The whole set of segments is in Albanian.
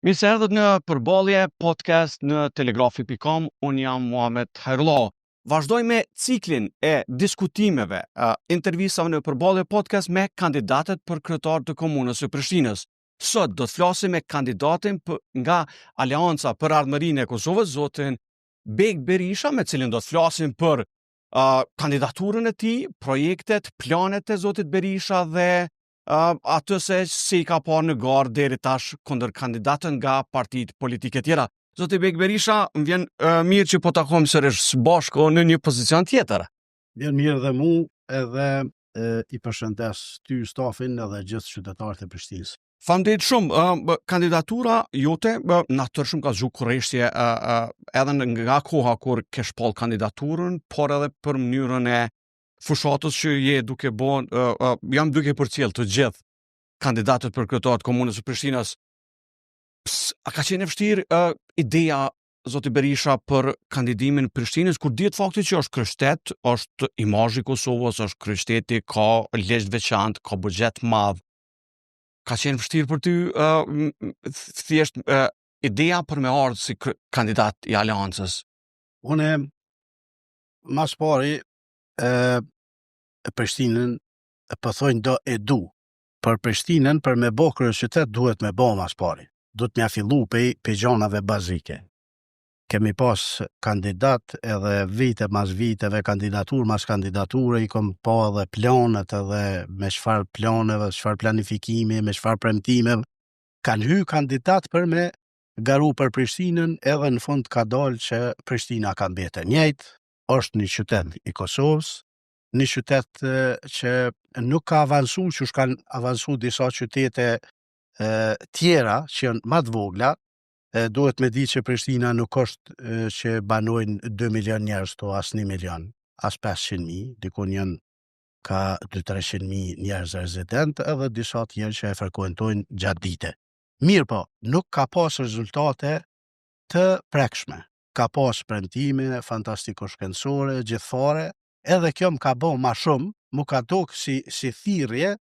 Mirë se erdhët në përballje podcast në telegrafi.com, unë jam Muhamet Hajrullah. Vazhdoj me ciklin e diskutimeve, intervistave në përballje podcast me kandidatët për kryetar të komunës së Prishtinës. Sot do të flasim me kandidatin nga Aleanca për Ardhmërinë e Kosovës, zotin Beg Berisha, me cilin do të flasim për kandidaturën e tij, projektet, planet e zotit Berisha dhe atë se si ka parë në garë deri tash kundër kandidatën nga partitë politike tjera. Zoti Beg Berisha, më vjen mirë që po takojmë sërish së bashku në një pozicion tjetër. Vjen mirë dhe mu edhe i përshëndes ty stafin edhe gjithë qytetarët e Prishtinës. Faleminderit shumë. Kandidatura jote natyrshëm ka zgjuar kurrështje edhe nga koha kur ke shpall kandidaturën, por edhe për mënyrën e fushatës që je duke jam duke përcjell të gjithë kandidatët për kryetar të komunës së Prishtinës. A ka qenë vështirë ideja zoti Berisha për kandidimin Prishtinës, kur dihet fakti që është kryeqytet, është imazhi i Kosovës, është kryeqyteti, ka ligj veçantë, ka buxhet madh. Ka qenë vështirë për ty thjesht ideja për me ardhur si kandidat i Aleancës? Unë mas pari Prishtinën pëthojnë do e du. Për Prishtinën, për me bo kryeqytet, duhet me bo mas pari. Duhet me fillu pe gjanave bazike. Kemi pas kandidat edhe vite mas viteve, kandidatur mas kandidature, i kom pa edhe planet edhe me çfarë planeve, çfarë planifikimi, me çfarë premtime. Kanë hy kandidat për me garu për Prishtinën, edhe në fund ka dalë që Prishtina ka mbete njëjtë, është një qytet i Kosovës, një qytet që nuk ka avansu, që kanë avansu disa qytete tjera që janë më të vogla. Duhet me di që Prishtina nuk është që banojnë 2 milion njerëz, to as 1 milion, as 500.000, dikun janë ka 200-300.000 njerëz rezident, edhe disa tjerë që e frekuentojnë gjatë dite. Mirë po, nuk ka pas rezultate të prekshme. Ka pas premtime fantastiko shkencore, gjithfare, edhe kjo më ka bo ma shumë, mu ka tokë si thirrje,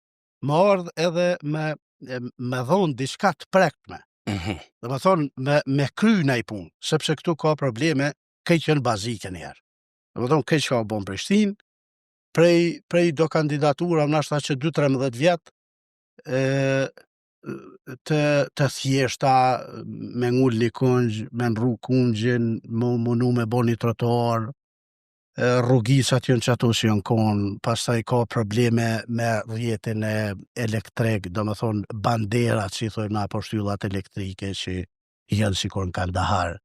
më ardhë edhe me dhonë diçka të prekshme. Dhe më thonë me kry në i punë, sepse këtu ka probleme këtë janë bazike njerë. Dhe më thonë këtë që ka bon Prishtinë, prej do kandidatura më nashta që 2-13 vjetë të thjeshta me ngull një kungjë, me nru kungjën, munu me bo një trotuar, rrugisat janë që ato që janë konë, pastaj ka probleme me rrjetin e elektrik, do më thonë banderat që i thojnë apo shtyllat elektrike që janë sikur në Kandahar.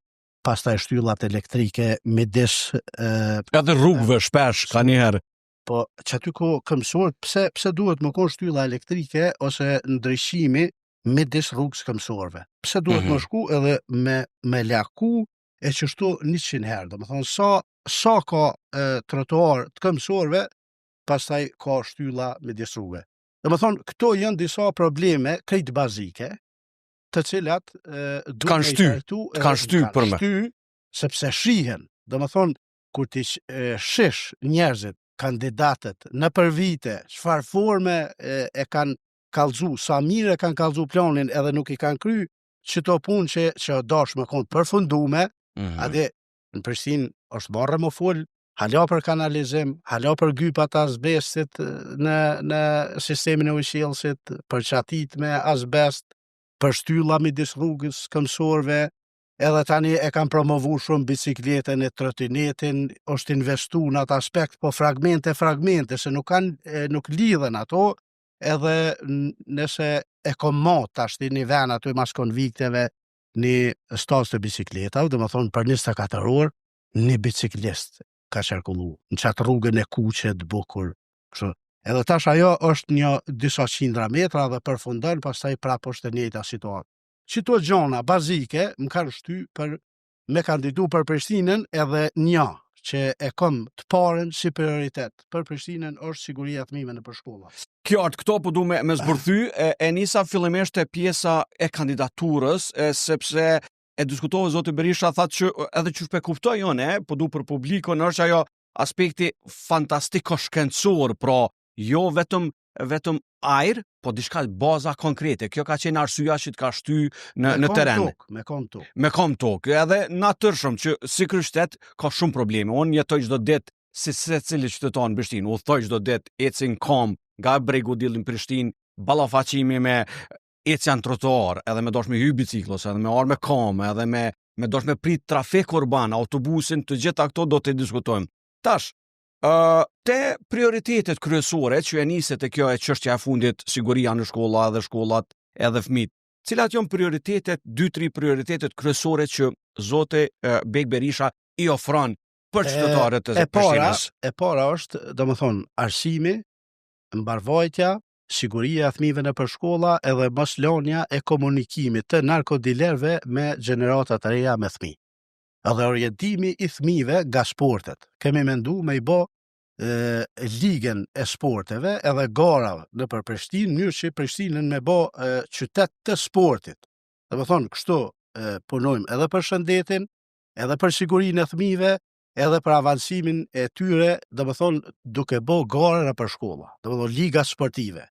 Pastaj shtyllat elektrike midis edhe rrugëve shpesh ka njëherë. Po që aty ko këmsorët, pse duhet më konë shtylla elektrike ose ndryshimi midis rrugës këmsorëve? Pse duhet më shku edhe me laku e qështu 100 herë, do më thonë sa ka trotuar të këmsorëve, pastaj ka shtylla midis rrugëve. Do më thonë, këto janë disa probleme krejt bazike, të cilat kanë shty për me. Sepse shihen, do më thonë, kur ti shish njerëzit, kandidatët, në për vite, çfarë forme e kanë kallëzu, sa mire kanë kallëzu planin edhe nuk i kanë kry, që to punë që dash me konë përfundume, adhe në Prishtinë është barre më full, hala për kanalizim, hala për gypat azbestit në sistemin e ujësjellësit, për qatit me azbest, për shtylla midis rrugës këmsorëve, edhe tani e kanë promovu shumë bicikletën e trotinetin, është investu në atë aspekt, po fragmente, se nuk lidhen ato, edhe nëse e komot ashti një ven ato i mas konvikteve një stas të bicikletave, dhe më thonë për 24 orë, një biciklist ka qarkullu, në qatë rrugën e kuqet, bukur, kështu. Edhe tash ajo është një disa qindra metra dhe përfundon, pastaj prapë është e njëjta situatë. Qito gjona bazike më kanë shty për me kandidu për Prishtinën, edhe një që e kom të parën si prioritet për Prishtinën është siguria e fëmijëve në shkolla. Kjo këto po du me zbërthy, e nisa fillimisht e pjesa e kandidaturës, sepse e diskutove zoti Berisha, thatë që edhe që shpe kuptoj jone, po du për publikon është ajo aspekti fantastiko shkencor, pra jo vetëm vetëm ajër, po diçka baza konkrete. Kjo ka qenë arsyeja që të ka shty në teren. Me kom tokë. Me kom tokë, edhe natyrshëm që si qytet ka shumë probleme. Unë jetoj çdo ditë si secili qytetar në Prishtinë, udhtoj çdo ditë, ecin kom nga bregu dillin Prishtinë, ballafaqimi me ecjan trotuar, edhe me dosh me hy biciklos, edhe me arë me kom, edhe me dosh me prit trafik urban, autobusin, të gjitha këto do të diskutojmë. Tash, te prioritetet kryesore që e niset e kjo e çështja e fundit, siguria në shkolla edhe shkollat edhe fëmijët. Cilat janë prioritetet, 2-3 prioritetet kryesore që Zoti Bek Berisha i ofron për qytetarët e Prishtinës? E para është, domethënë, arsimi, mbarvajtja, siguria e fëmijëve në shkolla edhe moslënia e komunikimit të narkodilerëve me gjeneratat e reja me fëmijë. Edhe orientimi i fëmijëve nga sportet. Kemi menduar me i bë ligën e sporteve edhe garave në Prishtinë, mënyrë që Prishtinën me bë qytet të sportit. Domethënë, kështu punojmë edhe për shëndetin, edhe për sigurinë e fëmijëve, edhe për avancimin e tyre, domethënë duke bë gara në shkolla, domethënë liga sportive.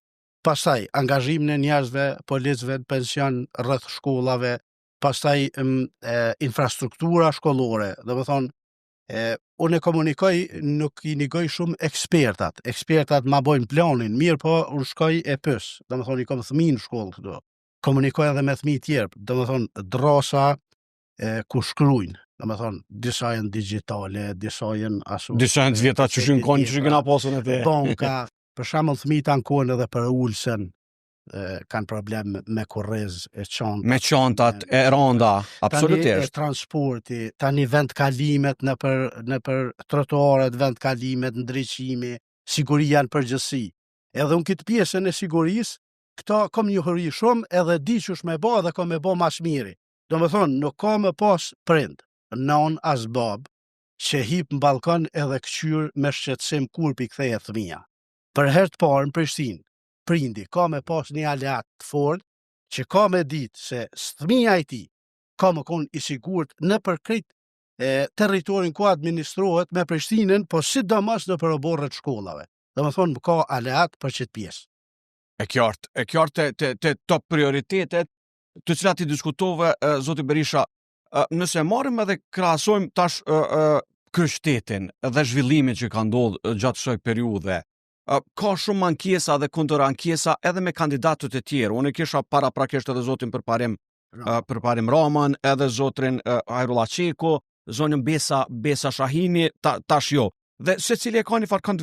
Pastaj angazhimin e njerëzve, policëve në pension rreth shkollave, pastaj infrastruktura shkollore, domethënë unë komunikoj, nuk i negoj shumë ekspertat. Ekspertat ma bojnë planin, mirë po unë shkoj e pys, domethënë i kam fëmijë në shkollë këtu. Komunikoj edhe me fëmijë tjerë, domethënë drasa ku shkruajnë, domethënë disa janë digjitale, disa janë ashtu. Disa janë të vjetra që shkojnë kon që kena pasur atë. Banka, për shembull fëmijët ankohen edhe për ulsen, kanë problem me kurriz e çantat. Me çantat e rënda, absolutisht. Tani transporti, tani vendkalimet nëpër trotuaret, vendkalimet, ndriçimi, siguria në përgjithësi. Edhe unë këtë pjesën e sigurisë, këta kam njohuri shumë edhe di ç'është me bë dhe kam me bë mas miri. Domethënë, nuk ka më pas prind, non as bab, që hip në balkon edhe këqyr me shqetësim kur pi kthehet fëmia. Për herë të parë në Prishtinë, prindi ka me pas një aleat të fortë që ka me ditë se fëmia i tij ka më kon i sigurt në përkrejt territorin ku administrohet me Prishtinën, po sidomos në përborët shkollave. Domethënë ka aleat për çet pjesë. E qartë të top prioritetet të cilat i diskutove zoti Berisha, nëse marrim edhe krahasojmë tash kryeqytetin dhe zhvillimin që ka ndodhur gjatë kësaj periudhe, ka shumë ankesa dhe kontrankesa edhe me kandidatët e tjerë. Unë kisha paraprakisht edhe zotin përparim Raman, edhe zotrin Hajrullah Qeko, zonën Besa Shahini, tash jo. Dhe secili e ka një farë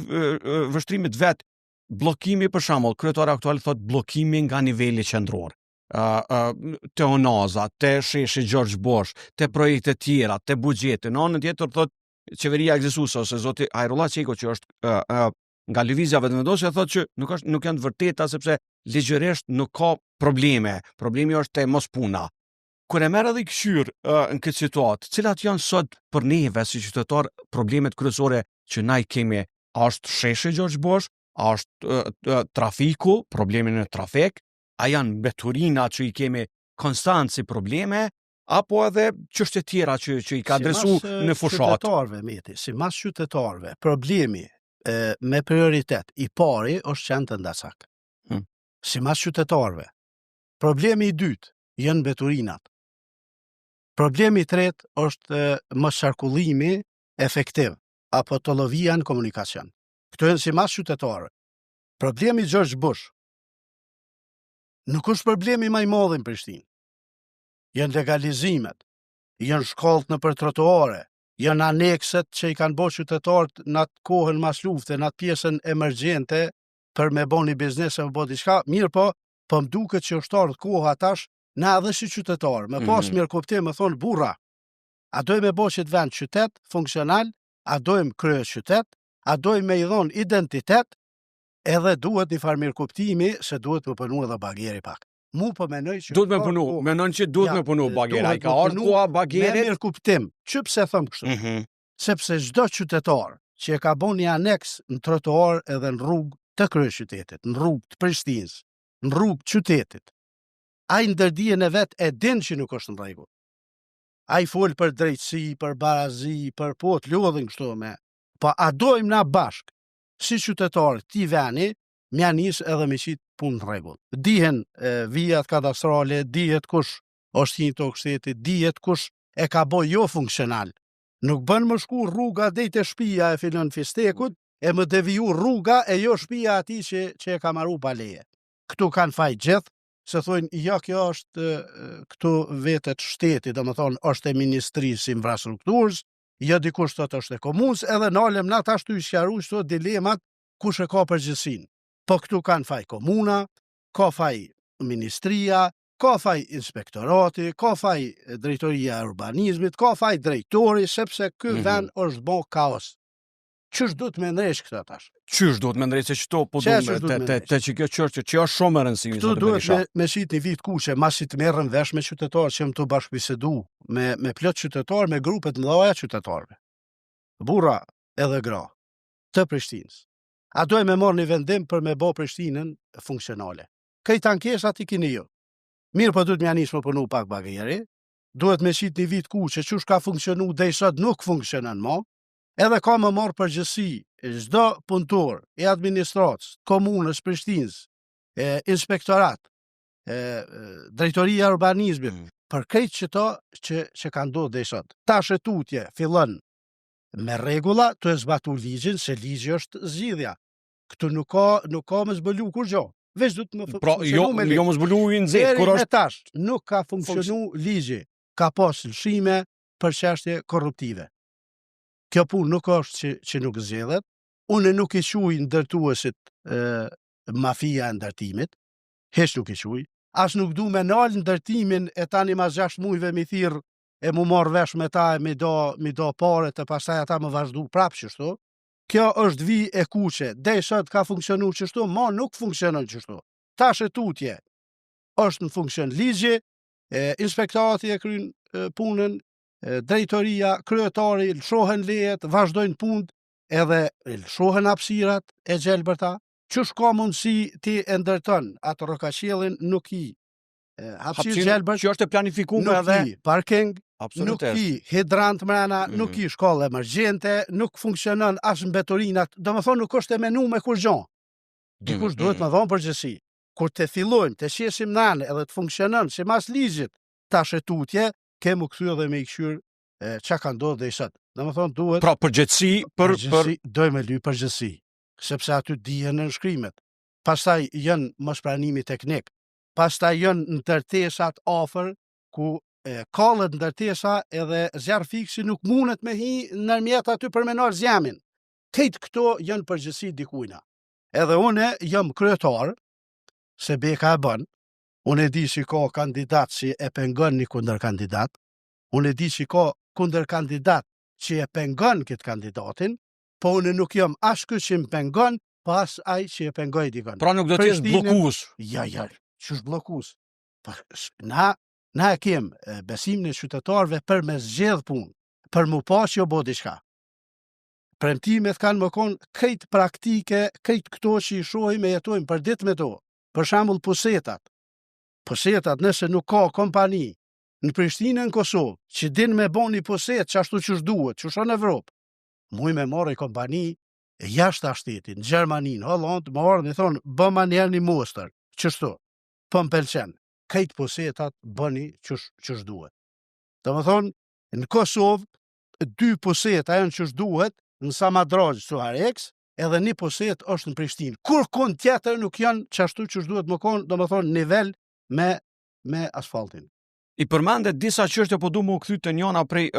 vështrimit vet, bllokimi për shembull, kryetari aktual thot bllokimi nga niveli qendror. Te Onaza, te sheshi George Bosh, te projekte tjera, te buxheti. Në anën tjetër thot qeveria ekzistuese ose zoti Hajrullah Qeko që është nga lëvizja vetëvendosje thotë që nuk janë të vërteta sepse ligjërisht nuk ka probleme. Problemi është te mos puna. Kur e merr edhe i këshyr në këtë situatë, cilat janë sot për neve si qytetar problemet kryesore që na i kemi? A është sheshi George Bosh? A është trafiku, problemi në trafik? A janë mbeturina që i kemi konstant si probleme? Apo edhe çështje tjera që i ka adresu në fushat? Simas qytetarëve, problemi me prioritet i pari është qenë të ndasak. Simas qytetarëve. Problemi i dytë janë mbeturinat. Problemi i tretë është mos qarkullimi efektiv apo tollovia në komunikacion. Këto janë simas qytetarëve. Problemi i George Bush nuk është problemi më i madh në Prishtinë. Janë legalizimet, janë shkollët nëpër trotuare, janë anekset që i kanë bërë qytetarët në atë kohën mas lufte, në atë pjesën emergjente për me bë një biznes e me bë diçka, mirë po më duket që është ardhur koha tash na edhe si qytetar, me pas mirë kuptim, me thonë burra, a dojmë me bë që të vend qytet funksional, a dojmë krye qytet, a dojmë me i dhon identitet, edhe duhet një farë mirë kuptimi se duhet me punu edhe Bagheri pak. Mu po menoj që duhet me punu, menon që duhet me punu Bagheri, ai ka ardhur koha Bagherit. Me mirë kuptim, që pse them kështu? Sepse çdo qytetar që e ka bën një aneks në trotuar edhe në rrugë të kryeqytetit, në rrugë të Prishtinës, në rrugë të qytetit, ai ndërdijen e vet e din që nuk është në rregull. Ai fol për drejtësi, për barazi, për po të lodhin kështu me. Po a dojmë na bashk si qytetarë ti veni mja nis edhe me qitë punë në rregull. Dihen vijat kadastrale, dihet kush është një tokë shteti, dihet kush e ka bo jo funksional. Nuk bën më shku rruga dejt e shtëpia e filon Fistekut, e më deviju rruga e jo shtëpia ati që e ka marru pa leje. Këtu kanë faj gjithë, se thonë, ja kjo është këtu vetet shteti, do më thonë, është e Ministrisë Infrastrukturës, ja dikush të është e komunës, edhe nalem na tash të sqaruar këto dilemat kush e ka përgjegjësinë. Po këtu kanë faj komuna, ka faj ministria, ka faj inspektorati, ka faj drejtoria e urbanizmit, ka faj drejtori, sepse ky vend është bo kaos. Qysh duhet me ndresh këta tash? Qysh duhet me ndresh se çto po duhet te që kjo çështje që është shumë e rëndësishme. Këtu duhet me shit një vit kuqe, masi të merren vesh me qytetarë që më të bashkëbisedu me plot qytetarë, me grupet mëdha qytetarëve. Burra edhe gra të Prishtinës. A dojmë me marrë një vendim për me bë Prishtinën funksionale. Këto ankesat i keni ju. Mirë, po duhet më janis më punu pak bagajeri. Duhet me shit një vit kuqe, çush ka funksionu deri sot nuk funksionon më. Edhe ka më marrë përgjësi çdo punëtor i administratës, komunës Prishtinës, inspektorat, drejtoria e urbanizmit, për krejt që ka ndodhur deri sot. Tash e tutje fillon me rregulla të e zbatu ligjin, se ligji është zgjidhja. Këtu nuk ka më zbulu kur gjë. Veç duhet më jo më zbulu i nxehtë kur është tash nuk ka funksionu ligji. Ka pas lëshime për çështje korruptive. Kjo punë nuk është që nuk zgjedhet. Unë nuk i quaj ndërtuesit mafia e ndërtimit. Heq nuk i quaj. As nuk du me nal ndërtimin e tani mas 6 muajve mi thirr e mu marr vesh me ta e mi do pare të pastaj ata më vazhdu prapë kështu. Kjo është vi e kuqe. Deri sot ka funksionu kështu, ma nuk funksionon kështu. Tash e tutje është në funksion ligji, inspektorati e kryen punën, drejtoria, kryetari, lëshohen lejet, vazhdojnë punët, edhe lëshohen hapësirat e gjelbërta. Qysh ka mundësi ti e ndërton atë rrokaqellin, nuk i hapësirë gjelbërt, që është e planifikuar edhe parking, absolutisht. Nuk i hidrant mrena, nuk i shkollë emergjente, nuk funksionon as mbeturinat, do më thonë nuk është e menuar kur gjë. Dikush duhet më dhonë përgjësi. Kur të fillojmë të shesim nane edhe të funksionon si mas ligjit, tash e tutje, kemu kthy edhe me i këshyr çka ka ndodhur deri sot. Do më thonë duhet pra përgjegjësi për dojmë ly përgjegjësi, sepse aty dihen në shkrimet. Pastaj janë mospranimi teknik. Pastaj janë ndërtesat afër ku kallet ndërtesa edhe zjarr fiksi nuk mundet me hi nërmjet aty për me nar zjamin. Këto këto janë përgjegjësi dikujna. Edhe une jam kryetar, se beka e bën, unë e di si ka kandidat që e pengon një kundër kandidat, unë e di që ka kundër kandidat që e pengon këtë kandidatin, po unë nuk jam as ky që më pengon, pas ai që e pengoj dikon. Pra nuk do të jesh bllokues. Ja, ç'është bllokues? Na e kem besimin e qytetarëve për me zgjedh punë, për mu pa që jo bo diçka. Premtimet kanë më konë krejt praktike, krejt këto që i shohim e jetojmë për ditë me to. Për shembull pusetat. Pusetat nëse nuk ka kompani në Prishtinë, në Kosovë, që din me bon një puset që ashtu që duhet, që shë në Evropë, muj me marrë i kompani jashtë shtetit, në Gjermani, në Holland, më marrë dhe thonë, bëma njerë një mostër, qështu, për më pelqen, krejt pusetat bëni që duhet. Dhe më thonë, në Kosovë, 2 puseta janë që duhet, në Samadraj, Suareks, edhe një puset është në Prishtinë. Kur kënd tjetër nuk janë qashtu që duhet më konë, do më thonë, nivel me asfaltin. I përmendet disa çështje, po du më kthy te njëna prej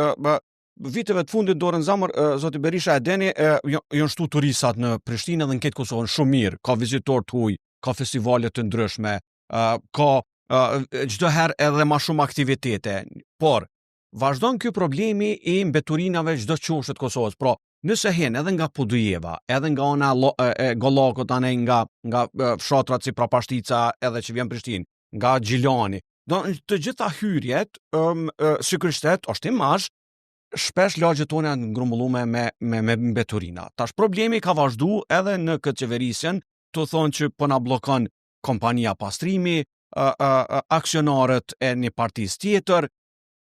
viteve të fundit dorën zamër, zoti Berisha e deni, janë shtu turistat në Prishtinë dhe në këtë Kosovën shumë mirë, ka vizitor të huaj, ka festivale të ndryshme, ka çdo herë edhe më shumë aktivitete. Por vazhdon ky problemi i mbeturinave çdo qoshtë të Kosovës. Pra, nëse hen edhe nga Podujeva, edhe nga ona Gollakut, nga fshatrat si Prapashtica, edhe që vjen Prishtinë, nga Gjilani, të gjitha hyrjet, si kryshtet, është imazh, shpesh lagjet tona janë ngrumbullume me mbeturina. Tash problemi ka vazhdu edhe në këtë qeverisjen, të thonë që po na bllokon kompania pastrimi, aksionarët e një partisë tjetër,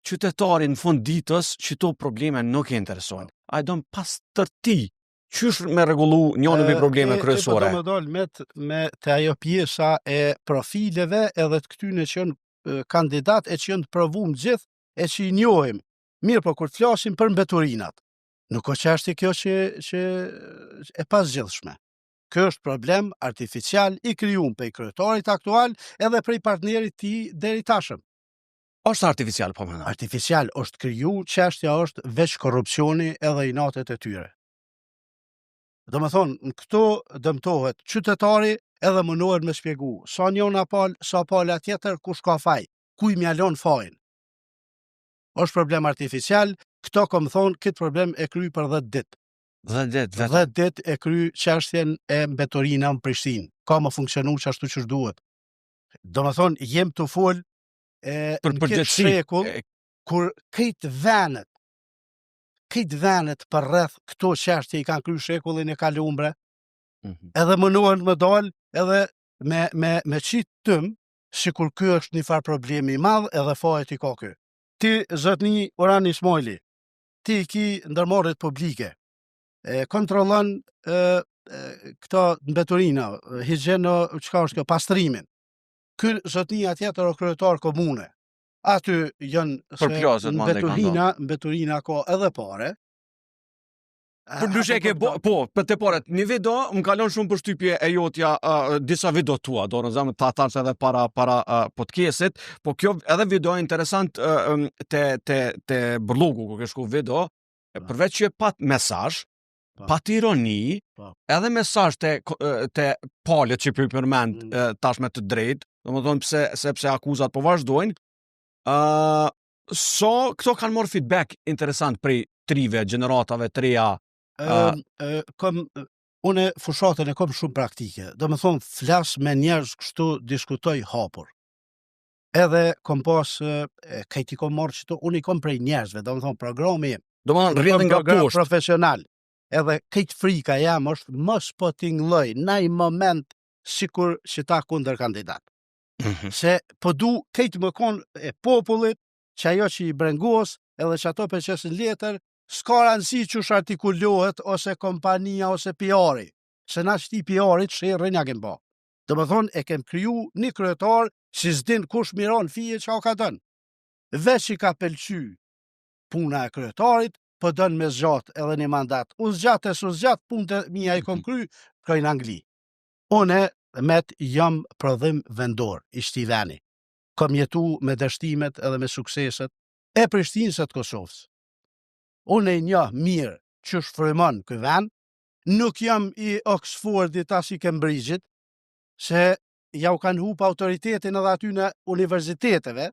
qytetarin fund ditës që to probleme nuk e interesojnë. A do pas tërti qysh me rregullu njëri me probleme kryesore? Po do më dal me të ajo pjesa e profileve edhe të këtyne që janë kandidat e që janë të provuar gjithë e që i njohim. Mirë, po kur të flasim për mbeturinat, nuk është çështje kjo që e pasgjithshme. Kjo është problem artificial i krijuar prej kryetarit aktual edhe prej partnerit të tij deri tashëm. Është artificial, po më. Artificial është kriju, çështja është veç korrupsioni edhe inatet e tyre. Do më thonë, në këto dëmtohet qytetari edhe mënohet me shpjegu. Sa njona pal, sa pala tjetër, kush ka faj, ku i mjalon fajin. Është problem artificial, këto kom thonë, këtë problem e kry për 10 ditë. 10 ditë e kry çështjen e mbetorina në Prishtinë. Ka më funksionu që ashtu që duhet. Do më thonë, jem të fol për në këtë shekull, kur këtë venet për rreth këto çështje i kanë kry shekullin e kalumbre, edhe mënohen më dal edhe me qitë tëm, sikur ky është një farë problemi i madh edhe fajet i ka ky. Ti, zotni Orhan Ismaili, ti i ki ndërmarrjet publike, kontrollon këto mbeturina, higjieno, çka është kjo, pastrimin. Ky zotnia tjetër o kryetar komune. Aty janë se mbeturina ka edhe pare. Për ndryshe e ke për te paret, një video më kalon shumë përshtypje e jotja disa video tua, do në zamë ta tash edhe para podcastit, po kjo edhe video e interesant te bllogu ku ke shku video, përveç që pat mesazh, pat ironi, edhe mesazh te palët që për përmend tash me të drejtë, domethënë sepse akuzat po vazhdojnë. Këto kanë marrë feedback interesant prej trive, gjeneratave të reja. Une fushatën e kom shumë praktike. Do më thonë, flas me njerëz kështu diskutoj hapur. Edhe kom pas, kajti kom marrë qëto, unë i kom prej njerëzve, do më thonë, programi do më rrjedhin nga poshtë profesional. Edhe këtë frika jam është mos po t'ingloj në i moment sikur që ta kundër kandidat. Se po du këtë më konë e popullit, që ajo që i brengos, edhe që ato për qesin letër, s'ka rëndësi që është artikulohet, ose kompania, ose PR-i. Se na qëti PR-it shërën ja kem ba. Do më thonë, e kem kryu një kryetar që s'din kush miron fije që ka dënë. Veç i ka pëlqy puna e kryetarit, po dënë me zgjat edhe një mandat. U zgjat punë të mija i kom kry, krojnë Angli. Une met jam prodhim vendor i shtiveni. Kom jetu me dështimet edhe me sukseset e Prishtinës e të Kosovës. Unë e një mirë që shfrymon këj vend, nuk jam i Oxfordit as i Cambridgeit, se ja u kanë hup autoritetin edhe aty në universiteteve,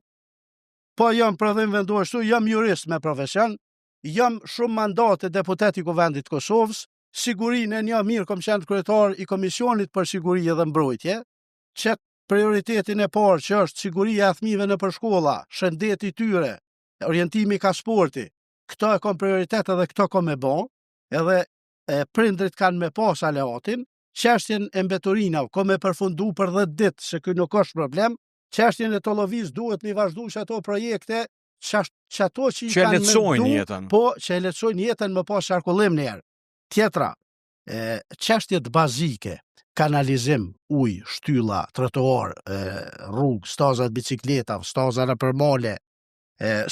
po jam prodhim vendor shtu, jam jurist me profesion, jam shumë mandate deputet i Kuvendit Kosovës, sigurinë e një mirë kom qenë kryetar i Komisionit për Siguri dhe Mbrojtje, që prioritetin e parë që është siguria e fëmijëve në përshkolla, shëndeti tyre, orientimi ka sporti, këto e kom prioritet edhe këto kom me bo, edhe prindrit kanë me pas aleatin, çështjen e mbeturinave kom me përfundu për 10 ditë, se ky nuk është problem, çështjen e Tollovis duhet mi vazhdu që ato projekte, që ato që i kanë mendu, po që e lehtësojnë jetën më pas qarkullim njerë. Tjetra, çështjet bazike, kanalizim, ujë, shtylla, trotuar, rrugë, stazat bicikleta, stazat në përmale,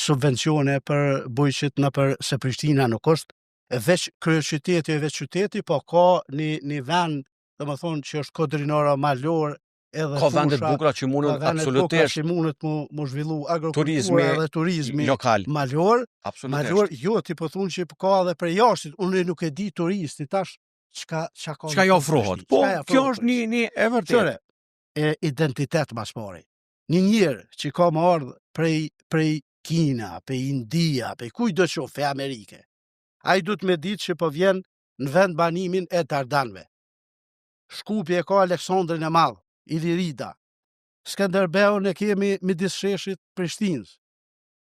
subvencione për bujqit në për se Prishtina nuk është veç kryeqyteti e veç qyteti, po ka një vend, dhe më thonë që është kodrinora malor, edhe ka vendet bukura që mundet absolutisht që mundet mu zhvillu agrikultura edhe turizmi lokal malor, jo ti po thunë që ka edhe për jashtit, unë nuk e di turisti tash çka jo ofrohet. Po kjo është një e vërtetë. Identitet mas pari. Një njerë që ka më ardhë prej Kina, prej India, prej kujdo qoftë, Amerike. Ai duhet me ditë që po vjen në vend banimin e Dardanëve. Shkupi e ka Aleksandrin e Madh, Ilirida. Skënderbeun e kemi midis sheshit Prishtinës.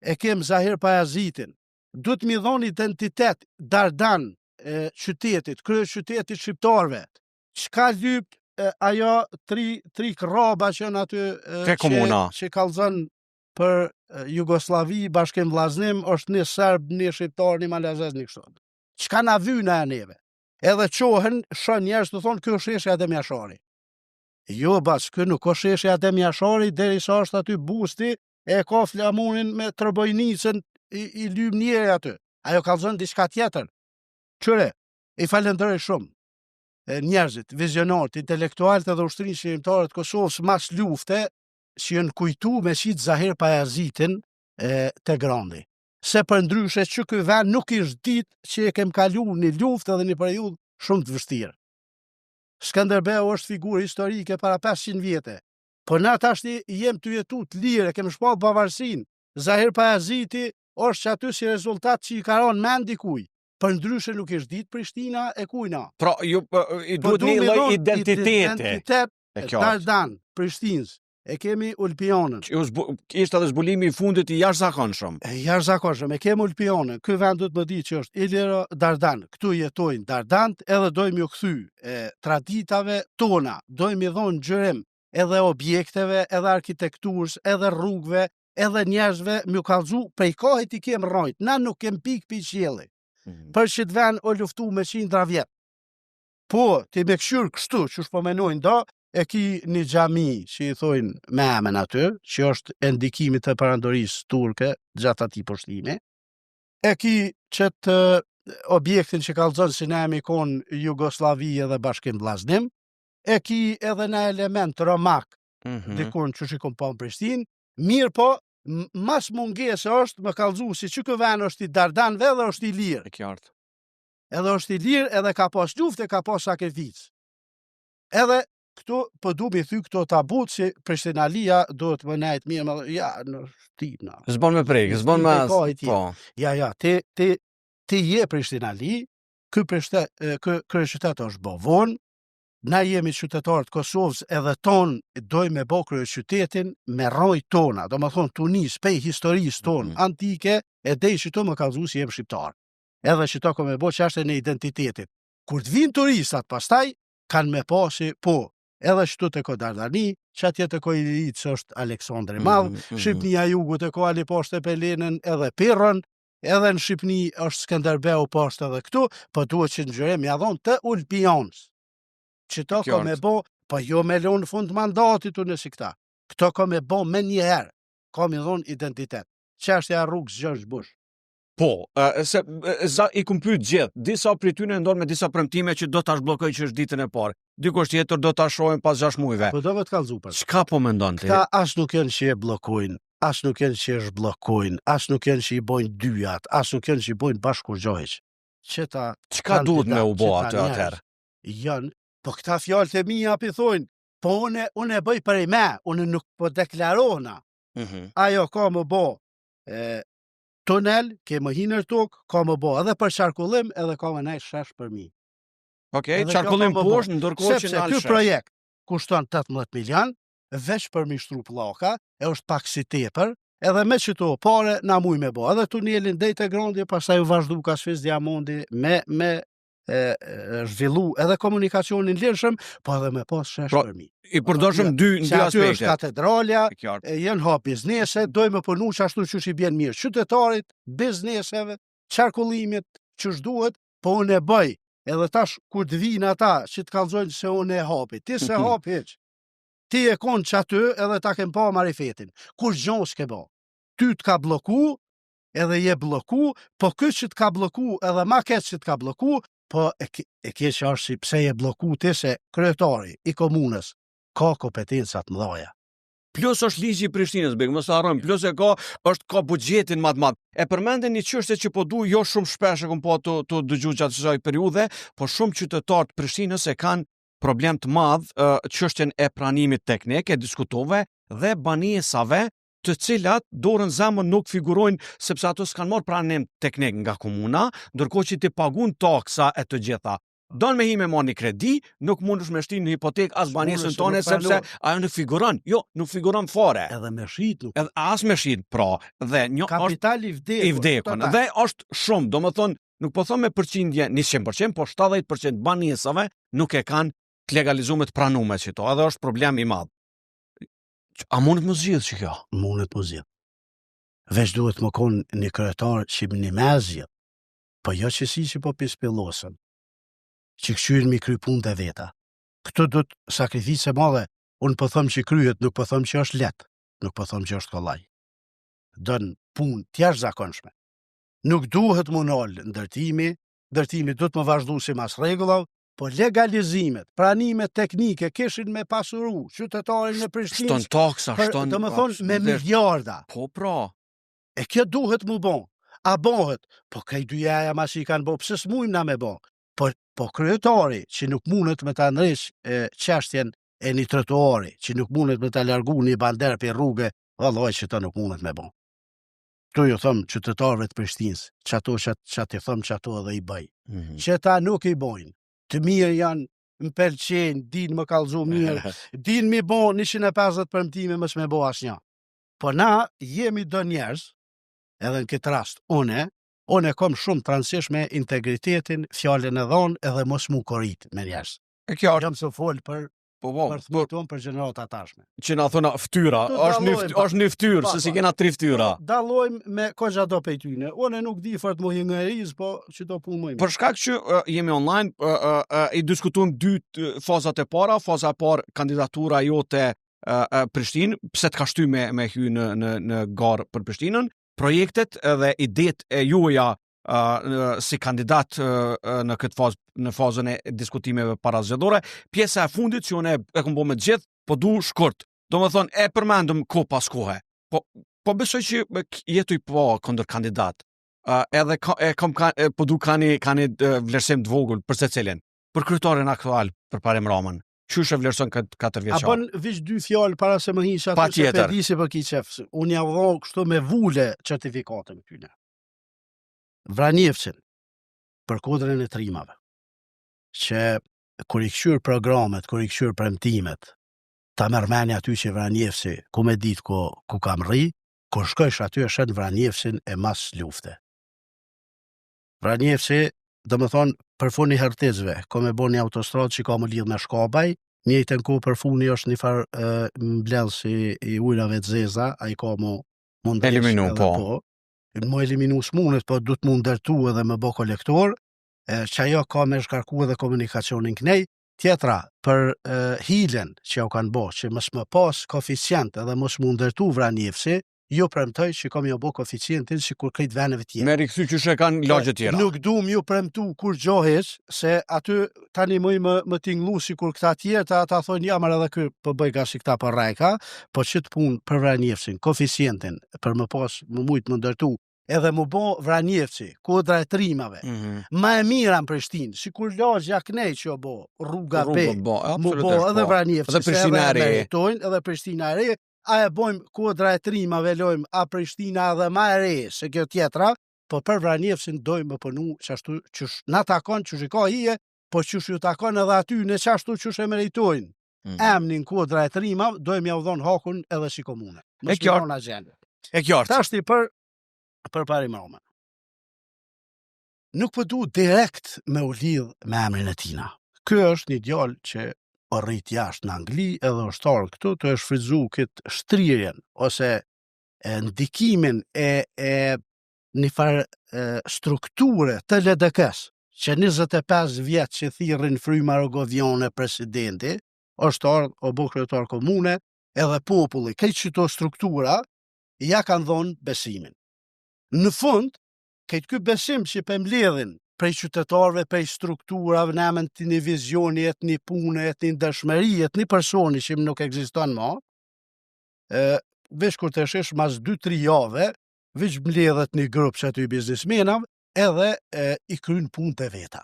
E kem Zahir Pajazitin. Duhet mi dhon identitet Dardan qytetit, krye qytetit shqiptarve. Çka lyp ajo tri kraba që në aty që kallzon për Jugoslavi, bashkim vllaznim, është një serb, një shqiptar, një malazez, një kështu. Çka na vyna e neve? edhe qohen shën njerëz të thonë kjo është sheshja Adem Jashari. Jo, bas, kjo nuk është sheshja Adem Jashari, derisa është aty busti, e ka flamurin me trëbojnicën i lym njeri aty. Ajo kallzon diçka tjetër. Qëre, i falenderoj shumë njerëzit, vizionarët, intelektualët edhe ushtrinë shqiptare të Kosovës mas lufte që janë kujtu me qitë Zahir Pajazitin të Grandi. Se për ndryshe që ky vend nuk ishtë ditë që e kem kalu një luftë edhe një periudhë shumë të vështirë. Skënderbeu është figurë historike para 500 vjete. Po na tash jem të jetu të lirë, kem shpall bavarësinë. Zahir Pajaziti është që aty si rezultat që i ka rënë mend dikuj. Për ndryshe nuk ishtë ditë Prishtina e kujna. Pra, i duhet një lloj identiteti. Dardan, Prishtinës. E kemi Ulpionën. Ishte edhe zbulimi i fundit i jashtëzakonshëm. Jashtëzakonshëm, e kemi Ulpionën. Ky vend duhet më di që është Iliro Dardan. Këtu jetojnë Dardant, edhe dojmë ju kthy traditave tona. Dojmë i dhonë ngjyrim edhe objekteve, edhe arkitekturës, edhe rrugëve, edhe njerëzve më kallzu prej kohët i kem rrojt. Na nuk kem pikë pi qielli. Për që të vend o luftu me qindra vjet. Po, ti me këshyrë kështu, që shpo menojnë do, e ki një xhami që i thojnë Memen aty, që është e ndikimit të perandorisë turke gjatë atij poshtimi. E ki qëtë objektin që kallzon si ne jemi konë Jugoslavi edhe Bashkim Vllaznim. E ki edhe në element romak, dikur që shikon pa në Prishtinë. Mirë po, mas mungesë është më kallzu si që ky vend është i Dardanëve edhe është i lirë. Edhe është i lirë, edhe ka pas luftë, ka pas sakrificë. Edhe këtu po du mi thy këto tabut që Prishtinalia duhet më nejtë mirë, më ja, në shtina. Zbon me prejkë, zbon me po. Ja, ti je Prishtinali, ky kryeqytet është bovon, na jemi qytetarët Kosovës edhe tonë dojmë me bo kryeqytetin me rroj tona, do më thonë Tunis, pej historisë tonë antike, e dej që to më kallzu si jem shqiptar. Edhe që to ko me bo çështjen e identitetit. Kur të vinë turistat pastaj, kanë me pasi, po, edhe shtu të ko Dardani, që atje të ko Ilirit që është Aleksandri Madh, Shqipnia jugu të ko Ali poshtë e Pelenën edhe Pirrën, edhe në Shqipni është Skënderbeu poshtë edhe këtu, po duhet që në gjërem jadhon të Ulpionës. Që to ko me bo, po jo me lonë fund mandatit unë si këta. Këto ko me bo me njëherë, ko me dhonë identitet. Çështja e rrugës Gjergj Bush. Po, se i kum pyet gjithë, disa prej tyre ndonë me disa premtime që do ta zhbllokoj që është ditën e parë. Dikush tjetër do ta shohim pas 6 muajve. Po do vetë kallzu pas. Çka po mendon ti? Këta as nuk janë që e bllokojnë, as nuk janë që e zhbllokojnë, as nuk janë që i bojnë dyjat, as nuk janë që i bojnë bashkurgjohiq. Çka duhet me u bë atë atëherë? Janë, po këta fjalët e mia pi thonë, po unë e bëj për me, unë nuk po deklarona. Ajo ka më bë tunel, ke më hinër tokë, ka më bo edhe për qarkullim, edhe ka më nejtë shesh për mi. Okej, qarkullim poshtë, ndërkohë që sepse ky projekt kushton 18 milion, veç për mi shtru pllaka, e është pak si tepër, edhe me qëto pare na muj me bo. Edhe tunelin dejt e Grandi, pastaj u vazhdu Kasfiz Diamondi me zhvillu edhe komunikacionin lirshëm, po edhe me pas shesh për mi. I përdorshëm dy aspekte. Aty është katedralja, janë hap biznese, dojmë punu që ashtu që i bjen mirë qytetarit, bizneseve, qarkullimit, që shduhet, po unë e bëj. Edhe tash kur të vinë ata që të kallzojnë se unë e hapi. Ti se hapi hiç. Ti e kon që aty edhe ta kem pa marifetin. Kur gjon s'ke ba. Ty të ka bloku, edhe je bloku, po këtë që të ka bloku, edhe ma këtë që të ka bloku, po e ke që është si pse je bloku ti se kryetari i komunës ka kompetencat mëdhaja. Plus është ligji i Prishtinës, mos e harrojmë, plus është ka buxhetin më të madh. E përmendën një çështje që po du jo shumë shpesh e kum po të dëgjuar gjatë kësaj periudhe, po shumë qytetarë të Prishtinës e kanë problem të madh çështjen e pranimit teknik, e diskutove dhe banesave të cilat dorën zemër nuk figurojnë sepse ato s'kan marrë pranim teknik nga komuna, ndërkohë që ti pagun taksa e të gjitha. Don me hi me marrë një kredi, nuk mundesh me shtin në hipotekë as banesën tonë sepse ajo nuk figuron. Jo, nuk figuron fare. Edhe me shit nuk. Edhe as me shit, pra, dhe një kapitali i vdekun. Dhe është shumë, domethënë, nuk po them me përqindje 100%, po 70% banesave nuk e kanë të legalizuar të pranuar që to. Edhe është problem i madh. A mundet më zgjidh që kjo? Mundet më zgjidh. Veç duhet më konë një kryetar që një me zgjidh, po jo që si që po pispillosën. që këshyrin mi kry punë dhe veta. Këtë do të sakrificë e madhe, unë po thëmë që kryet, nuk po thëmë që është letë, nuk po thëmë që është kollaj. Dënë punë tjashtë zakonshme. Nuk duhet më nalë ndërtimi do të më vazhdu si mas rregullav, po legalizimet, pranimet teknike kishin me pasuru qytetarin në Prishtinë. Shton taksa, shton... Do më thonë me miliarda. Po pra. E kjo duhet më bon. A bëhet? Po kaj dyjaja mas i kanë bo, pse s'mujmë na me bo. Po kryetari që nuk mundet me ta ndrish çështjen e një trotuari, që nuk mundet me ta largu një bander për rrugë, vallaj që ta nuk mundet me bo. Këtu ju thëmë qytetarëve të Prishtinës, që ato që ti thëmë që ato edhe i bëj. Që ta nuk i bojnë. Të mirë janë, më pëlqen, din më kallëzu mirë, din mi bo 150 përmtime mës me bo asnjë. Po na jemi do njerëz, edhe në këtë rast, unë kom shumë transish me integritetin, fjallën e dhonë edhe mos mu korit me njerëz. E kjo Jam se folë për thëmëton për gjenerat atashme. Që na thona ftyra, është një ftyrë, se si kena 3 ftyra. Dalojmë me koja do pejtyne. Unë nuk di fort më hingëriz, po që do punë mëjmë. Për shkak që jemi online, i diskutojmë 2 fazat e para. Faza e parë, kandidatura jote Prishtinë, pse të ka shty me hy në garë për Prishtinën, projektet dhe idet e juaja si kandidat në këtë fazë, në fazën e diskutimeve parazgjedhore. Pjesa e fundit që unë e kom bo me gjithë, po du shkurt. Do më thonë, e përmendëm ko pas kohe. Po besoj që jetu i po këndër kandidat. Edhe po du kani vlerësim të vogël për secilin. Për kryetarin aktual për Parim Ramën. Qysh e vlerëson këtë 4 vjeçar? A bën vish 2 fjalë para se më hiq atë se pedisi për ki qef. Unë ja vëllon kështu me vule certifikatën këtyne. Vranjevcin për kodrën e trimave, që kur i këshyr programet, kur i këshyr premtimet, ta mërmeni aty që Vranjevci, ku me ditë ku kam rri, kur shkojsh aty e shen Vranjevcin e mas lufte. Vranjevci, do më thonë, për funi Hertizve, ko me bo një autostradë që ka më lidh me Shkabaj, njëjtën ku për funi është një farë mbledhës i ujrave të zeza, a i ka mu mundesh eliminu, po. Më eliminu s'munët, po du të mund ndërtu edhe me bo kolektor, që ajo ka me shkarku edhe komunikacionin kënej, tjetra për hilen që jo kanë bo, që mës më pas koeficient edhe mës mund ndërtu Vranjevci, jo premtoj që kam jo bo koeficientin si kur krejt veneve tjera. Me rikëthy që shë kanë lagje tjera. Nuk du m'ju premtu kur gjohes, se aty tani më tinglu si kur këta tjera, ata thonë jamar edhe kër për bëj ka si këta për rajka, po që të punë për Vranjevcin, koeficientin, për më pas më mujtë më ndërtu, edhe më bo Vranjevci, kodra e trimave, ma e mira në Prishtinë, si kur lagja knej që jo bo, rruga B, më bo edhe Vranjevci, edhe Prishtina e re, edhe Prishtina e re, a e bojmë kodra e trimave, lojmë a Prishtina edhe ma e re, se kjo tjetra, po për Vranjevcin dojmë më pënu qashtu qësh na takon që shika hije, po qësh ju takon edhe aty në qashtu qësh e meritojnë. Emnin kodra e trimave, dojmë ja u dhonë hakun edhe si komune. E qartë. Tashti për Parim Ramën. Nuk përdu direkt me u lidh me emrin e tina. Ky është një djalë që o rrit jashtë në Angli edhe është tarë këtu të e shfridzu këtë shtrirjen ose ndikimin e një farë strukture të LDK-s që 25 vjetë që thirrin Fryma Rogovione presidenti, është tarë o bo kryetar komune edhe populli. Këtë që to struktura ja kanë dhonë besimin. Në fund, këtë ky besim që për mbledhin prej qytetarëve, prej strukturave, në emën të një vizioni, et një punë, et një dëshmëri, et një personi që nuk ekziston më, veç kur të shesh mas 2-3 jave, veç mbledhet një grup që aty biznismenav, edhe i kryn punë të veta.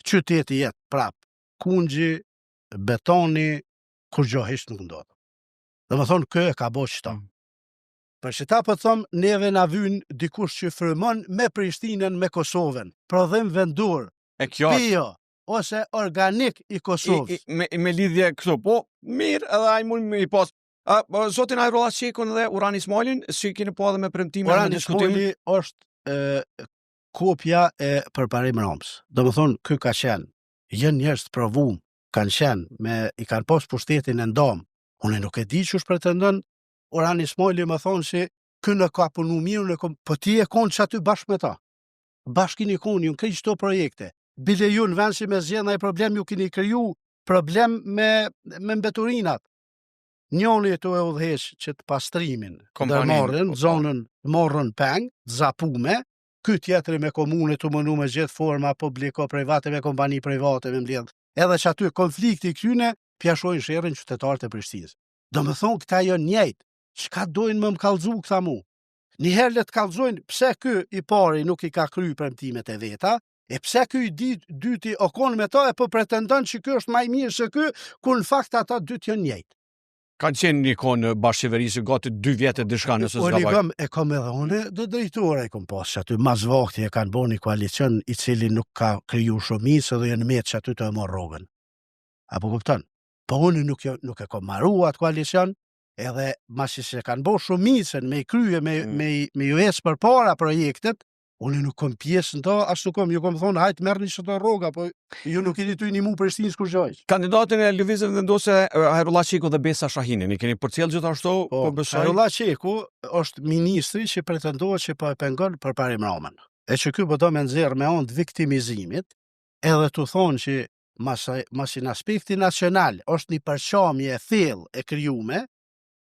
Qyteti jetë prap, kungji, betoni, kur gjohisht nuk ndodhë. Dhe më thonë, kë e ka bo qëta. Për që ta për thëmë, neve na vynë dikush që frymon me Prishtinën, me Kosovën, prodhim vendur, bio, ose organik i Kosovës. Me lidhje këto, po, mirë edhe a i mund me i pas. Zotin Ajrolla Qekun dhe Uran Ismailin, si keni po edhe me premtime Uran Ismaili është kopja e për Parim Ramës. Do më thonë, kë ka qenë, jenë njerës të provum, kanë qenë, i kanë pos pushtetin e ndomë. Unë nuk e di që është pretendon, Uran Ismaili më thonë që kënë ka punu mirë, po ti e konë që aty bashkë me ta. Bashkin i konë, ju në krejtë qëto projekte. bile ju në vend që me zgjedh ndaj problem ju keni kriju problem me mbeturinat. Njoni të e udhëheq që të pastrimin, ndërmarrën, zonën, morën peng, zapume, ky tjetri me komune të mënu me gjithë forma publiko private me kompani private me mbledh. Edhe që aty konflikti këtyne pjashojnë sherrin qytetarët e Prishtinës. Do më thonë këta jo njëjtë, çka dojnë më kallëzu këta mu? Njëherë le të kallëzojnë pse ky i pari nuk i ka kry premtimet e veta, e pse ky i dyti o kon me ta e po pretendon që ky është më i mirë se ky, kur në fakt ata dy janë njëjtë. Ka qenë një konë bashkëqeverisë gati 2 vjetë diçka nëse s'gaboj. E kam edhe unë do drejtore e kom pas që aty mas vakti e kanë bo një koalicion i cili nuk ka kriju shumicë dhe janë metë që aty të e morë rogën. Apo kupton? Po unë nuk e kom marru atë koalicion, edhe masi se kanë bo shumicën me i krye, me ju ecë për para projektet, unë nuk kom pjesë në to, ashtu kom, ju kom thonë, hajtë merë një shëto rroga, po ju nuk i ditu një mu Prishtinës kur gjojsh. Kandidatin e lëvizjeve vendose Hajrullah Qeku dhe Besa Shahinin, i keni përcjell gjithashtu? Po Hajrullah Qeku është ministri që pretendohet që po e pengon përpara Imramën. E që ky po do me nxjerr me anë të viktimizimit, edhe të thonë që mas në aspekti nacional është një përqamje e thellë e krijume,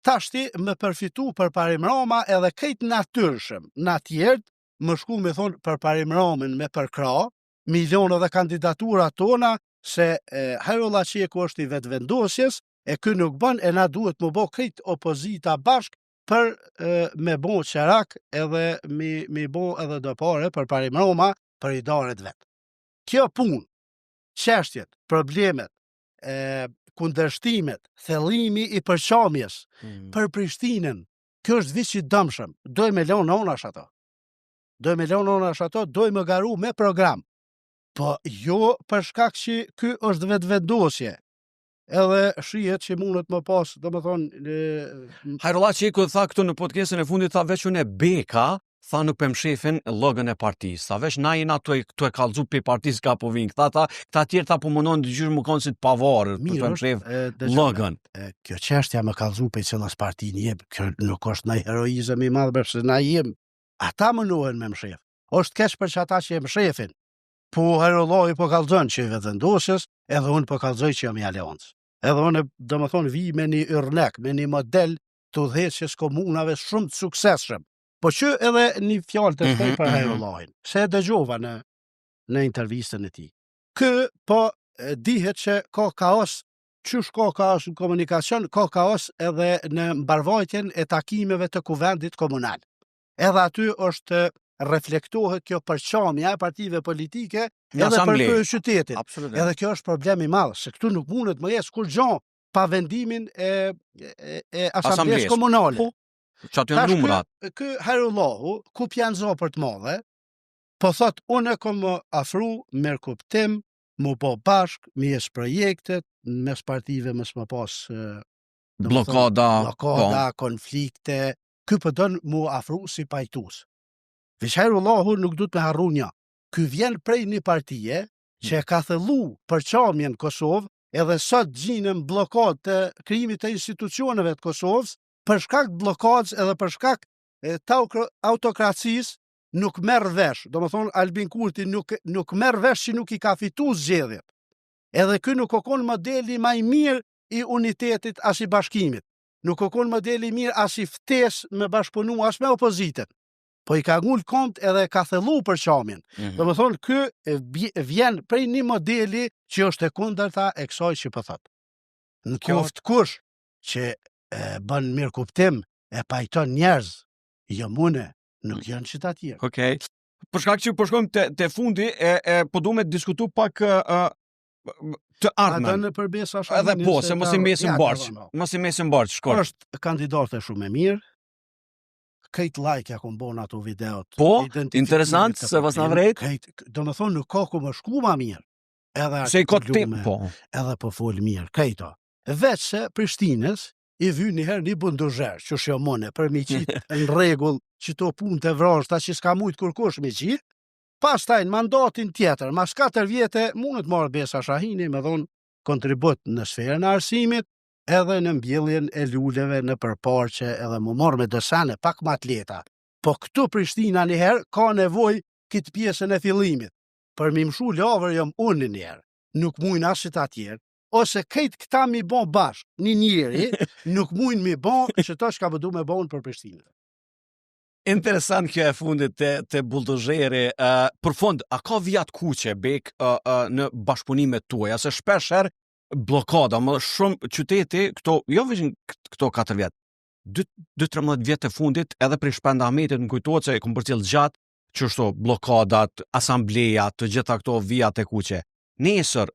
tashti më përfitu përpara Imrama edhe këtë natyrshëm, natjert më shku me thonë përpara Imramën me përkra, milionë dhe kandidatura tona, se Hajrullah Qeku është i vetëvendosjes, e kë nuk bën, e na duhet më bo këtë opozita bashk për me bo qerak edhe me bo edhe do pare përpara Imrama për i daret vetë. Kjo punë, çështjet, problemet, kundërshtimet, thellimi i përqamjes për Prishtinën, kjo është vishë i dëmshëm, doj me lonë onash ato. Doj me garu me program. Po jo për shkak që ky është vetëvendosje. Edhe shihet që mundet më pas, do më thonë... Hajrullah Qeku tha këtu në podcastin e fundit, tha veç unë e beka, tha nuk pëm shefin logën e partisë. Tha veç na jena tu e kallëzu pe partisë ka po vinë. Këta tjerë ta po mundon të gjyrë më konë si të pavarë, të pëm shef logën. Kjo çështja më kallëzu pe cilas parti një, kjo nuk është në heroizëm i madh bërse na jem. Ata mënohen me mshef. Është keq për që ata që e mshefin. Po Hajrullah po kallëzon që i vetëvendosjes, edhe unë po kallëzoj që jam i aleancës. Edhe unë, do më thonë, vi me një yrnek, me një model të udhëheqjes komunave shumë të suksesshëm. Po që edhe një fjalë të thej për Hajrullahin, se e dëgjova në intervistën e tij. Kë po dihet që ka kaos, qysh ka kaos në komunikacion, ka kaos edhe në mbarvajtjen e takimeve të kuvendit komunal. Edhe aty është reflektohet kjo përqamja e partive politike edhe për qytetin. Absolutisht. Edhe kjo është problem i madh, se këtu nuk mundet më jesë kur gjon pa vendimin e asamblesë komunale. Po, që aty janë numrat. Ky Hajrullahu, ku pjanzo për të madhe, po thot unë kom afru merr kuptim, mu po bashk, me jesë projektet, mes partive mes më pas blokada, konflikte, ky po don mu afru si pajtues. Veç Hajrullahu nuk du të me harru një. Ky vjen prej një partije që ka thellu përqamjen Kosovë, edhe sot gjinëm blokad të krijimit të institucioneve të Kosovës, për shkak të blokadës edhe për shkak të autokracisë nuk merr vesh. Do më thonë Albin Kurti nuk merr vesh që nuk i ka fitu zgjedhjet. Edhe ky nuk kokon modeli më i mirë i unitetit as i bashkimit. Nuk kokon modeli i mirë as i ftesë me bashkëpunu as me opozitën. Po i ka ngull komt edhe ka thellu përqamjen. Do më thonë, ky vjen prej një modeli që është e kundërta e kësaj që po thot. Në qoftë kush që bën mirë kuptim e pajton njerëz, jo mune, nuk janë që ta tjerë. Okej. Për shkak që po shkojmë te fundi po duam të diskutu pak të ardhmen. Ata në përbesa Shahinin. Edhe po, se mos i mesim barç. Mos i mesim barç, shkoj. Është kandidate shumë e mirë. Këtë like ja kom bon ato videot. Po, interesant, se vas na vrejt. Do më thonë, nuk ka ku më shku ma mirë. Se i ka tim, po. Edhe po fol mirë, këto. Veç se Prishtinës i vy njëherë një bunduzher, që shjo mone, për mi qitë në regull që to punë të vrashta që s'ka mujtë kërkosh me qitë, pas tajnë mandatin tjetër, mas 4 vjete, mundet marrë Besa Shahini, me dhonë kontribut në sferën e arsimit, edhe në mbjelljen e luleve në përparqe edhe më morë me dësane pak më atleta. Po këtu Prishtina njëherë ka nevoj këtë pjesën e fillimit. për mi mshu lavër jam unë njerë, nuk mujnë asit atjerë, ose kejt këta mi bon bashk, një njeri, nuk mujnë mi bon që ta shka vëdu me bon për Prishtinë. Interesant kjo e fundit të buldozheri. Për fund, a ka vijat kuqe bek në bashkëpunimet tuaja, se shpesher blokada, më shumë qyteti, këto, jo vetëm këto 4 vjet, 2-13 vjet të fundit, edhe për Shpenda Ahmetit më kujtohet se e kom përcjell gjatë, që shto blokadat, asamblejat, të gjitha këto vijat e kuqe. Nesër,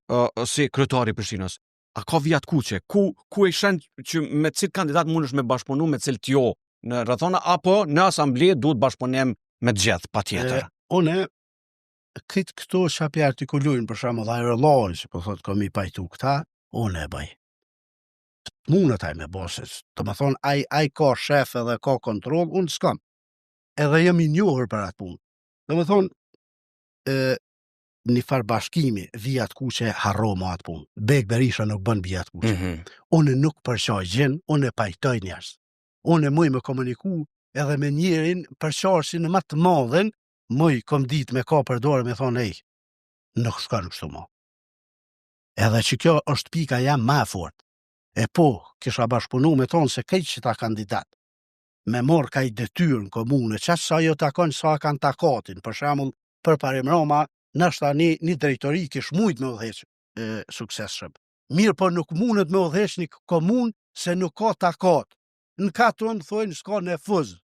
si kryetari i Prishtinës, a ka vijat kuqe? Ku e shen që me cilë kandidat mundesh me bashkëpunu, me cilë jo në rrethona, apo në asamblej duhet bashkëpunim me të gjithë, patjetër? Une, këto shapi artikulujnë, për shembull aerollorin, që po thot komi pajtu këta, unë e bëj. Mundet ai me boset, të më thonë, ai ka shef edhe ka kontrol, unë s'kam. Edhe jam i njohur për atë punë. Dhe më thonë, një farë bashkimi, vijat kuqe harro ma atë punë. Bek Berisha nuk bën vijat kuqe. Unë nuk përqaj gjën, unë e pajtoj njerës. Unë e muj me komuniku edhe me njerin përqarësi në matë madhen, muj kom dit me ka për dorë me thonë, nuk shka nuk shtu ma. Edhe që kjo është pika jam ma fort. E po, kisha bashkëpunu me thonë se kejtë që ta kandidat, me morë ka i detyrë në komune, qatë sa jo takon sa kanë takatin, për shembull për Parim Roma, nështë një drejtori kish mujt me udheq suksesshëm. Mirë po nuk mundet me udheq një komunë se nuk ka takat. Në katon thojnë s'ka në fuzë.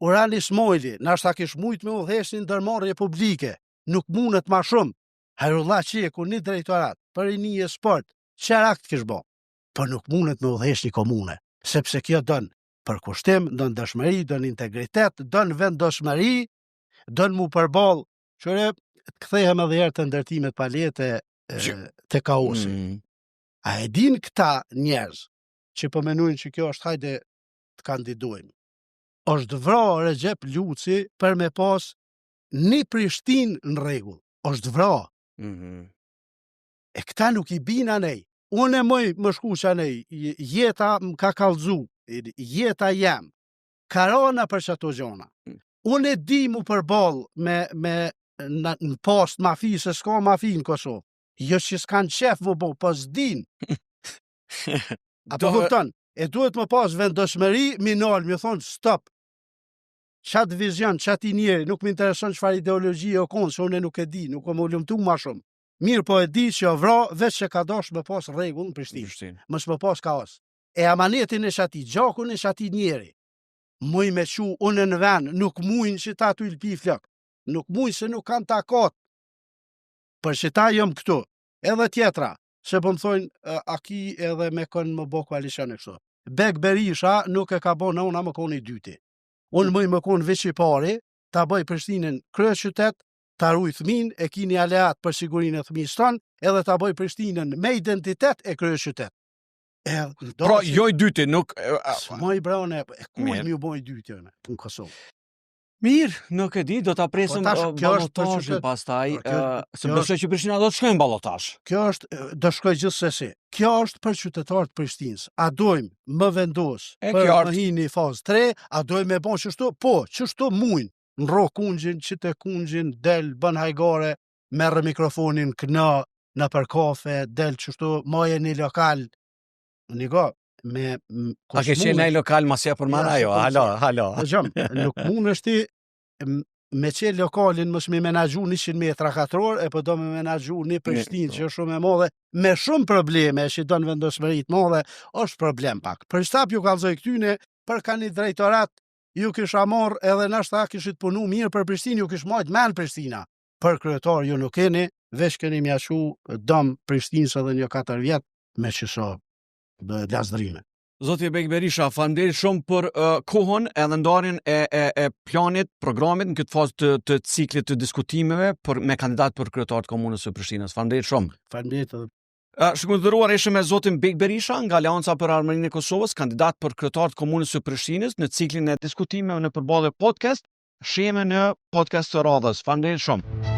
Urani Smojli, nështë kish mujt me udheq një ndërmarrje publike, nuk mundet ma shumë. Hajrullah Qeku, një drejtorat, për një sport, qërakt kish bo. Po nuk mundet me udheq një komune, sepse kjo dënë për kushtim, dënë dëshmëri, dënë integritet, dënë vendosmëri, dënë mu përbal, qëre të kthehem edhe herë të ndërtimet palete të kaosi. A e din këta njerëz që përmenujnë që kjo është hajde të kandidojmë. Është vra Recep Luci për me pas një Prishtinë në rregull. Është vra. E këta nuk i bina nej. Unë e më shku që nej, jeta më ka kallëzu, jeta jam, karana për që ato gjona. Unë e di mu përbal në post mafi, se s'ka mafi në Kosovë. Jo që s'kanë qef më bo, pas din. Apo kupton, e duhet më pas vendosmëri, minal, më thonë, stop. Qatë vizion, qatë i njeri, nuk më intereson qëfar ideologi o konë, se unë nuk e di, nuk më lumtu ma shumë. Mirë po e di që vra, veç që ka dash më pas rregull në Prishtinë. Mës më pas kaos. E amanetin e shati, gjakun e shati njeri. Muj me qu, unë në ven, nuk mujnë që ta tu ilpi flok. Nuk mujnë se nuk kanë takat. Për që ta jom këtu. Edhe tjetra, se po më thojnë, a ki edhe me kënë më bo koalicion e kështu. Bek Berisha nuk e ka bo në unë, a më konë i dyti. Unë muj më konë veç i pari, ta bëj Prishtinën krye qytet, ta ruj thmin, e ki një aleat për sigurinë e thmis tonë, edhe ta bëj Prishtinën me identitet e krye qytet. Pra, jo i dyti, nuk... Moj brane, ku e mi u boj i dyti në Kosovë? Mirë, nuk e di, do ta presim balotazhin pastaj, se besoj që Prishtina do të shkojë në balotazh. Kjo është, do shkoj gjithsesi. Kjo është për qytetarët Prishtinës. A dojmë më vendos për më hini fazë 3, a dojmë me bon qështu? Po, qështu mujnë. Në ro kungjin, qite kungjin, del, bën hajgare, merë mikrofonin këna, në për kafe, del qështu, maje një lokal. Një go, me... A ke qenë një lokal masja për mana jo? Halo. Nuk mund është ti me qenë lokalin mësë me menagju 100 metra katror, e po do me menagju një Prishtinë që është shumë e modhe, me shumë probleme që do në vendosmërit modhe, është problem pak. Për shtap ju kalzoj këtyne, për ka një drejtorat, ju kisha marrë edhe nashta kishit punu mirë për Prishtinë, ju kish majtë men Prishtina. Për kryetar ju nuk keni, veç keni mjashu dëm Prishtinës edhe një 4 vjet me qëso lasdrime. Zoti Bek Berisha, faleminderit shumë për kohën edhe ndarjen e planit, programit në këtë fazë të ciklit të diskutimeve me kandidat për kryetar të komunës së Prishtinës. Faleminderit shumë. Faleminderit edhe. Shkëndëruar ishim me zotin Bek Berisha nga Aleanca për Armërinë e Kosovës, kandidat për kryetar të komunës së Prishtinës në ciklin e diskutimeve në përballje podcast, shihemi në podcast të radhës. Faleminderit shumë.